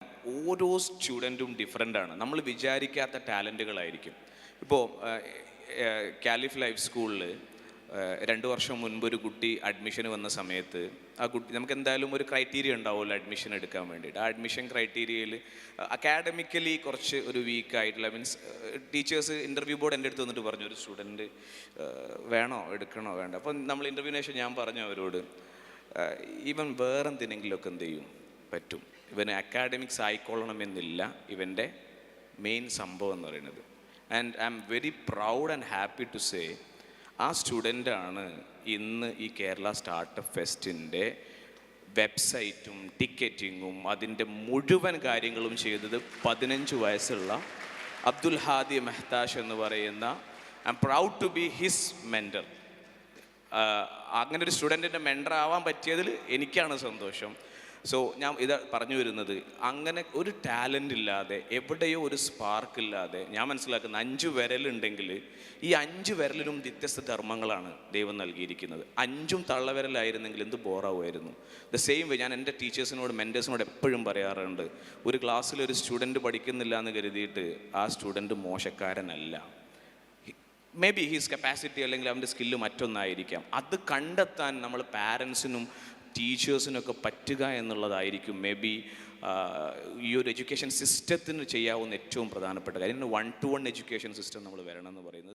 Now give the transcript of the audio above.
ഓരോ സ്റ്റുഡൻറ്റും ഡിഫറെൻ്റാണ്. നമ്മൾ വിചാരിക്കാത്ത ടാലൻറ്റുകളായിരിക്കും. ഇപ്പോൾ കാലിഫ് ലൈഫ് സ്കൂളിൽ 2 വർഷം മുൻപ് ഒരു കുട്ടി അഡ്മിഷന് വന്ന സമയത്ത് ആ കുട്ടി, നമുക്ക് എന്തായാലും ഒരു ക്രൈറ്റീരിയ ഉണ്ടാവുമല്ലോ അഡ്മിഷൻ എടുക്കാൻ വേണ്ടിയിട്ട്. ആ അഡ്മിഷൻ ക്രൈറ്റീരിയയിൽ അക്കാഡമിക്കലി കുറച്ച് ഒരു വീക്കായിട്ടുള്ള, മീൻസ് ടീച്ചേഴ്സ് ഇൻ്റർവ്യൂ ബോർഡ് എൻ്റെ അടുത്ത് വന്നിട്ട് പറഞ്ഞു, ഒരു സ്റ്റുഡൻറ്റ് വേണോ എടുക്കണോ വേണ്ട. അപ്പോൾ നമ്മൾ ഇൻ്റർവ്യൂവിന് ശേഷം ഞാൻ പറഞ്ഞു അവരോട്, ഇവൻ വേറെന്തിനെങ്കിലുമൊക്കെ എന്ത് ചെയ്യും പറ്റും, ഇവന് അക്കാഡമിക്സ് ആയിക്കൊള്ളണമെന്നില്ല ഇവൻ്റെ മെയിൻ സംഭവം എന്ന് പറയുന്നത്. And I am very proud and happy to say ആ സ്റ്റുഡൻ്റാണ് ഇന്ന് ഈ കേരള സ്റ്റാർട്ടപ്പ് ഫെസ്റ്റിൻ്റെ വെബ്സൈറ്റും ടിക്കറ്റിങ്ങും അതിൻ്റെ മുഴുവൻ കാര്യങ്ങളും ചെയ്തത് 15 വയസ്സുള്ള അബ്ദുൽ ഹാദി മെഹ്താഷ് എന്ന് പറയുന്ന, I am proud to be his mentor. അങ്ങനെ ഒരു സ്റ്റുഡൻറ്റിൻ്റെ മെൻറ്റർ ആവാൻ പറ്റിയതിൽ എനിക്കാണ് സന്തോഷം. സോ ഞാൻ ഇത് പറഞ്ഞു വരുന്നത്, അങ്ങനെ ഒരു ടാലൻ്റ് ഇല്ലാതെ, എവിടെയോ ഒരു സ്പാർക്ക് ഇല്ലാതെ, ഞാൻ മനസ്സിലാക്കുന്ന 5 വിരലുണ്ടെങ്കിൽ ഈ 5 വിരലിനും വ്യത്യസ്ത ധർമ്മങ്ങളാണ് ദൈവം നൽകിയിരിക്കുന്നത്. 5ഉം തള്ളവിരലായിരുന്നെങ്കിൽ എന്ത് ബോറാവുമായിരുന്നു. ദ സെയിം വേ ഞാൻ എൻ്റെ ടീച്ചേഴ്സിനോട്, മെൻറ്റേഴ്സിനോട് എപ്പോഴും പറയാറുണ്ട്, ഒരു ക്ലാസ്സിൽ ഒരു സ്റ്റുഡൻറ്റ് പഠിക്കുന്നില്ല എന്ന് കരുതിയിട്ട് ആ സ്റ്റുഡൻറ്റ് മോശക്കാരനല്ല. മേ ബി ഹീസ് കപ്പാസിറ്റി അല്ലെങ്കിൽ അവൻ്റെ സ്കില്ല് മറ്റൊന്നായിരിക്കാം. അത് കണ്ടെത്താൻ നമ്മൾ പാരൻസിനും ടീച്ചേഴ്സിനൊക്കെ പറ്റുക എന്നുള്ളതായിരിക്കും മേ ബി ഈ ഒരു എഡ്യൂക്കേഷൻ സിസ്റ്റത്തിന് ചെയ്യാവുന്ന ഏറ്റവും പ്രധാനപ്പെട്ട കാര്യം. 1-to-1 എഡ്യൂക്കേഷൻ സിസ്റ്റം നമ്മൾ വരണം എന്ന് പറയുന്നത്.